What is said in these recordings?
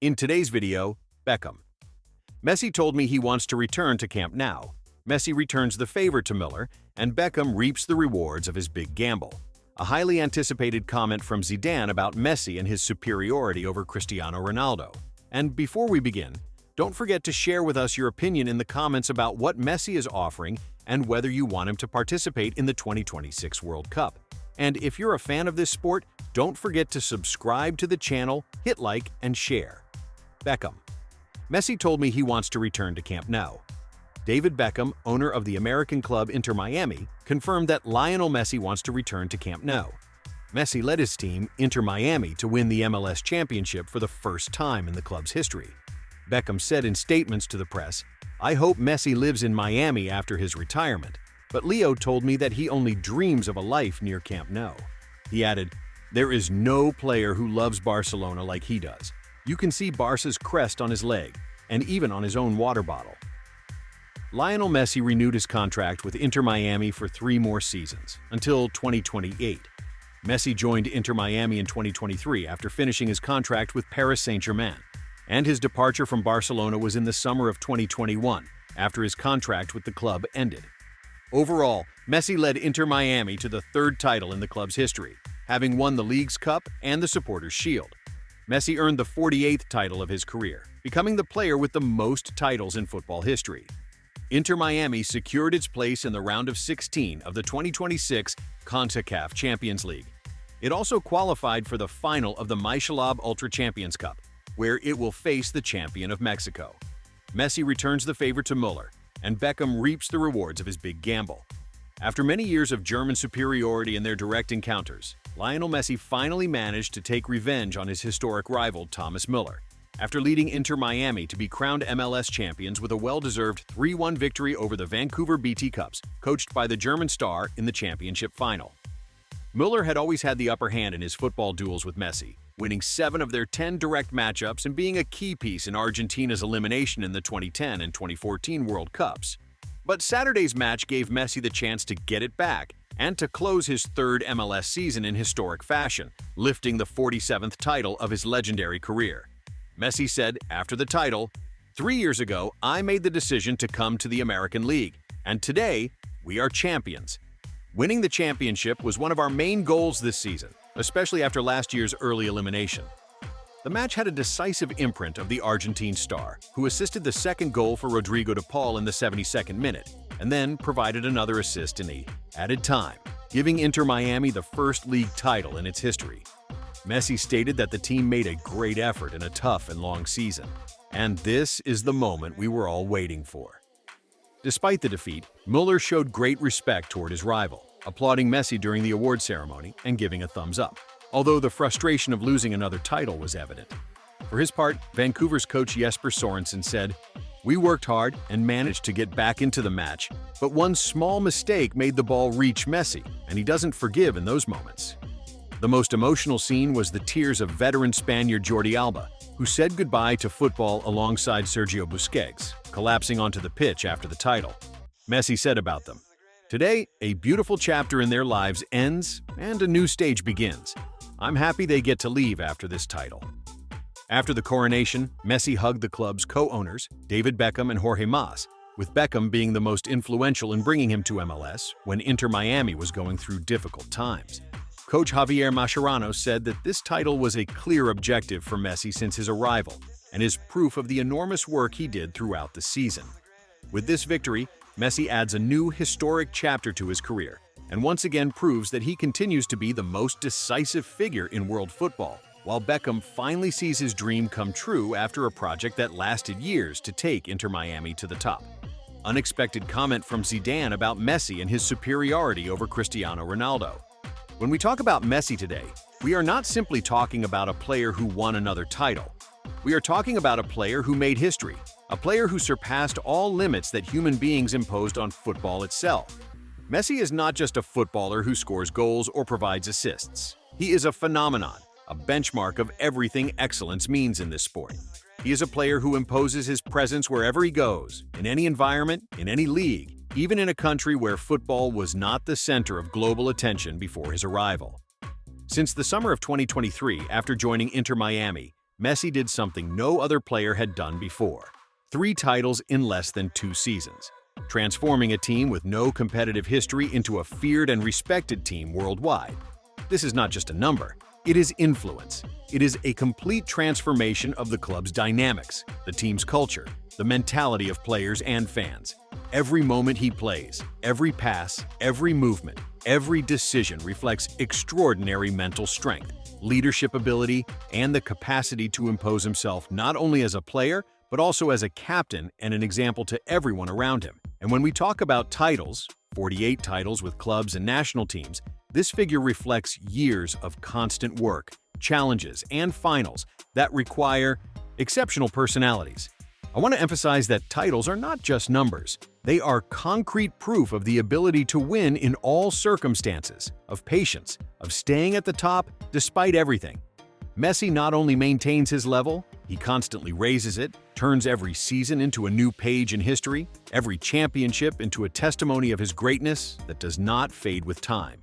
In today's video, Beckham. Messi told me he wants to return to Camp Nou. Messi returns the favor to Müller, and Beckham reaps the rewards of his big gamble. A highly anticipated comment from Zidane about Messi and his superiority over Cristiano Ronaldo. And before we begin, don't forget to share with us your opinion in the comments about what Messi is offering and whether you want him to participate in the 2026 World Cup. And if you're a fan of this sport, don't forget to subscribe to the channel, hit like, and share. Beckham. Messi told me he wants to return to Camp Nou. David Beckham, owner of the American club Inter Miami, confirmed that Lionel Messi wants to return to Camp Nou. Messi led his team, Inter Miami, to win the MLS championship for the first time in the club's history. Beckham said in statements to the press, "I hope Messi lives in Miami after his retirement, but Leo told me that he only dreams of a life near Camp Nou." He added, "There is no player who loves Barcelona like he does. You can see Barca's crest on his leg, and even on his own water bottle." Lionel Messi renewed his contract with Inter Miami for 3 more seasons, until 2028. Messi joined Inter Miami in 2023 after finishing his contract with Paris Saint-Germain, and his departure from Barcelona was in the summer of 2021, after his contract with the club ended. Overall, Messi led Inter Miami to the 3rd title in the club's history, having won the League's Cup and the Supporters' Shield. Messi earned the 48th title of his career, becoming the player with the most titles in football history. Inter Miami secured its place in the round of 16 of the 2026 CONCACAF Champions League. It also qualified for the final of the Michelob Ultra Champions Cup, where it will face the champion of Mexico. Messi returns the favor to Müller, and Beckham reaps the rewards of his big gamble. After many years of German superiority in their direct encounters, Lionel Messi finally managed to take revenge on his historic rival Thomas Müller, after leading Inter Miami to be crowned MLS champions with a well-deserved 3-1 victory over the Vancouver BT Cups, coached by the German star in the championship final. Müller had always had the upper hand in his football duels with Messi, winning 7 of their 10 direct matchups and being a key piece in Argentina's elimination in the 2010 and 2014 World Cups. But Saturday's match gave Messi the chance to get it back and to close his 3rd MLS season in historic fashion, lifting the 47th title of his legendary career. Messi said after the title, "3 years ago, I made the decision to come to the American League, and today, we are champions. Winning the championship was one of our main goals this season, especially after last year's early elimination." The match had a decisive imprint of the Argentine star, who assisted the 2nd goal for Rodrigo de Paul in the 72nd minute, and then provided another assist in the added time, giving Inter Miami the 1st league title in its history. Messi stated that the team made a great effort in a tough and long season, and this is the moment we were all waiting for. Despite the defeat, Müller showed great respect toward his rival, applauding Messi during the award ceremony and giving a thumbs up, although the frustration of losing another title was evident. For his part, Vancouver's coach Jesper Sorensen said, "We worked hard and managed to get back into the match, but one small mistake made the ball reach Messi, and he doesn't forgive in those moments." The most emotional scene was the tears of veteran Spaniard Jordi Alba, who said goodbye to football alongside Sergio Busquets, collapsing onto the pitch after the title. Messi said about them, "Today, a beautiful chapter in their lives ends and a new stage begins. I'm happy they get to leave after this title." After the coronation, Messi hugged the club's co-owners, David Beckham and Jorge Mas, with Beckham being the most influential in bringing him to MLS when Inter Miami was going through difficult times. Coach Javier Mascherano said that this title was a clear objective for Messi since his arrival and is proof of the enormous work he did throughout the season. With this victory, Messi adds a new historic chapter to his career and once again proves that he continues to be the most decisive figure in world football, while Beckham finally sees his dream come true after a project that lasted years to take Inter Miami to the top. Unexpected comment from Zidane about Messi and his superiority over Cristiano Ronaldo. When we talk about Messi today, we are not simply talking about a player who won another title. We are talking about a player who made history, a player who surpassed all limits that human beings imposed on football itself. Messi is not just a footballer who scores goals or provides assists. He is a phenomenon, a benchmark of everything excellence means in this sport. He is a player who imposes his presence wherever he goes, in any environment, in any league, even in a country where football was not the center of global attention before his arrival. Since the summer of 2023, after joining Inter Miami, Messi did something no other player had done before. 3 titles in less than 2 seasons, transforming a team with no competitive history into a feared and respected team worldwide. This is not just a number, it is influence. It is a complete transformation of the club's dynamics, the team's culture, the mentality of players and fans. Every moment he plays, every pass, every movement, every decision reflects extraordinary mental strength, leadership ability, and the capacity to impose himself not only as a player, but also as a captain and an example to everyone around him. And when we talk about titles, 48 titles with clubs and national teams, this figure reflects years of constant work, challenges, and finals that require exceptional personalities. I want to emphasize that titles are not just numbers. They are concrete proof of the ability to win in all circumstances, of patience, of staying at the top despite everything. Messi not only maintains his level, he constantly raises it, turns every season into a new page in history, every championship into a testimony of his greatness that does not fade with time.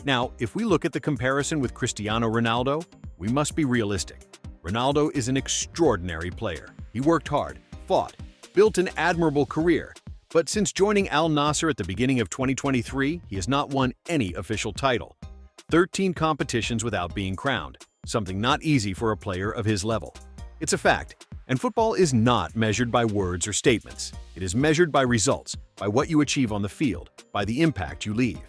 Now, if we look at the comparison with Cristiano Ronaldo, we must be realistic. Ronaldo is an extraordinary player. He worked hard, fought, built an admirable career. But since joining Al Nassr at the beginning of 2023, he has not won any official title. 13 competitions without being crowned, something not easy for a player of his level. It's a fact, and football is not measured by words or statements. It is measured by results, by what you achieve on the field, by the impact you leave.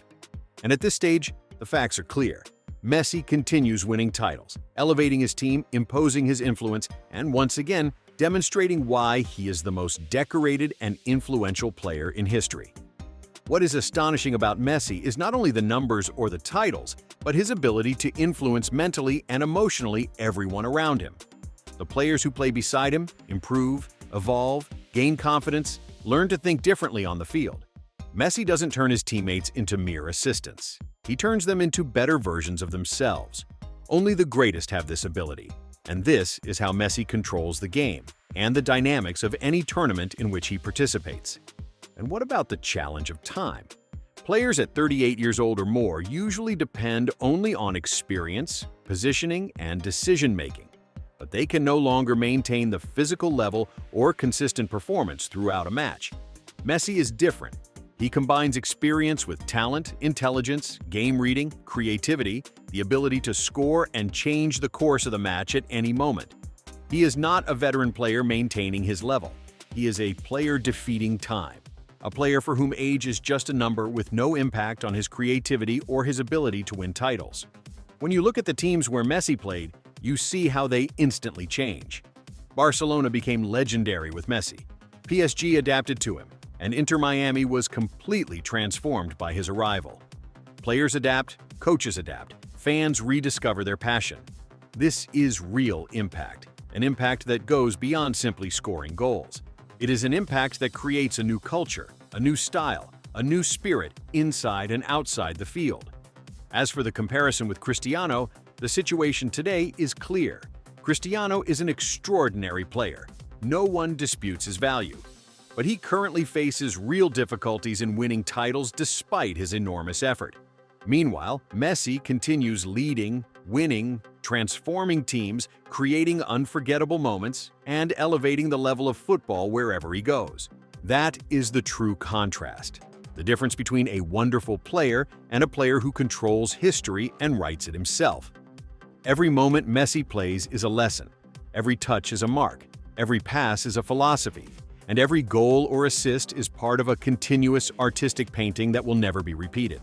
And at this stage, the facts are clear. Messi continues winning titles, elevating his team, imposing his influence, and once again, demonstrating why he is the most decorated and influential player in history. What is astonishing about Messi is not only the numbers or the titles, but his ability to influence mentally and emotionally everyone around him. The players who play beside him improve, evolve, gain confidence, learn to think differently on the field. Messi doesn't turn his teammates into mere assistants. He turns them into better versions of themselves. Only the greatest have this ability. And this is how Messi controls the game and the dynamics of any tournament in which he participates. And what about the challenge of time? Players at 38 years old or more usually depend only on experience, positioning, and decision-making. But they can no longer maintain the physical level or consistent performance throughout a match. Messi is different. He combines experience with talent, intelligence, game reading, creativity, the ability to score and change the course of the match at any moment. He is not a veteran player maintaining his level. He is a player defeating time, a player for whom age is just a number with no impact on his creativity or his ability to win titles. When you look at the teams where Messi played, you see how they instantly change. Barcelona became legendary with Messi. PSG adapted to him, and Inter Miami was completely transformed by his arrival. Players adapt, coaches adapt, fans rediscover their passion. This is real impact, an impact that goes beyond simply scoring goals. It is an impact that creates a new culture, a new style, a new spirit inside and outside the field. As for the comparison with Cristiano, the situation today is clear. Cristiano is an extraordinary player. No one disputes his value. But he currently faces real difficulties in winning titles despite his enormous effort. Meanwhile, Messi continues leading, winning, transforming teams, creating unforgettable moments, and elevating the level of football wherever he goes. That is the true contrast. The difference between a wonderful player and a player who controls history and writes it himself. Every moment Messi plays is a lesson. Every touch is a mark. Every pass is a philosophy. And every goal or assist is part of a continuous artistic painting that will never be repeated.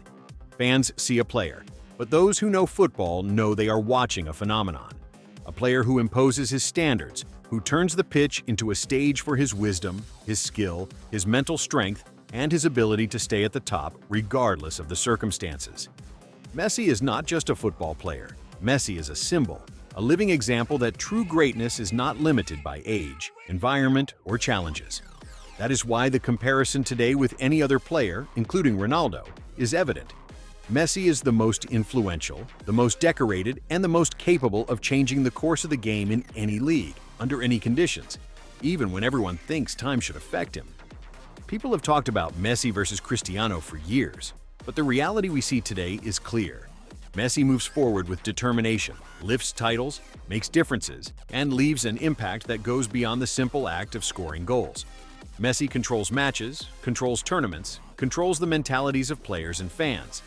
Fans see a player, but those who know football know they are watching a phenomenon. A player who imposes his standards, who turns the pitch into a stage for his wisdom, his skill, his mental strength, and his ability to stay at the top regardless of the circumstances. Messi is not just a football player. Messi is a symbol, a living example that true greatness is not limited by age, environment, or challenges. That is why the comparison today with any other player, including Ronaldo, is evident. Messi is the most influential, the most decorated, and the most capable of changing the course of the game in any league, under any conditions, even when everyone thinks time should affect him. People have talked about Messi versus Cristiano for years, but the reality we see today is clear. Messi moves forward with determination, lifts titles, makes differences, and leaves an impact that goes beyond the simple act of scoring goals. Messi controls matches, controls tournaments, controls the mentalities of players and fans.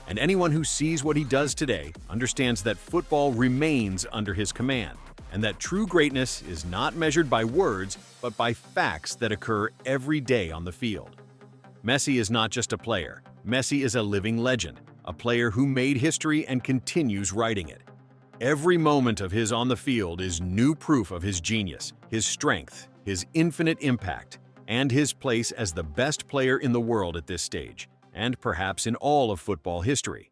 And anyone who sees what he does today understands that football remains under his command, and that true greatness is not measured by words, but by facts that occur every day on the field. Messi is not just a player. Messi is a living legend, a player who made history and continues writing it. Every moment of his on the field is new proof of his genius, his strength, his infinite impact, and his place as the best player in the world at this stage, and perhaps in all of football history.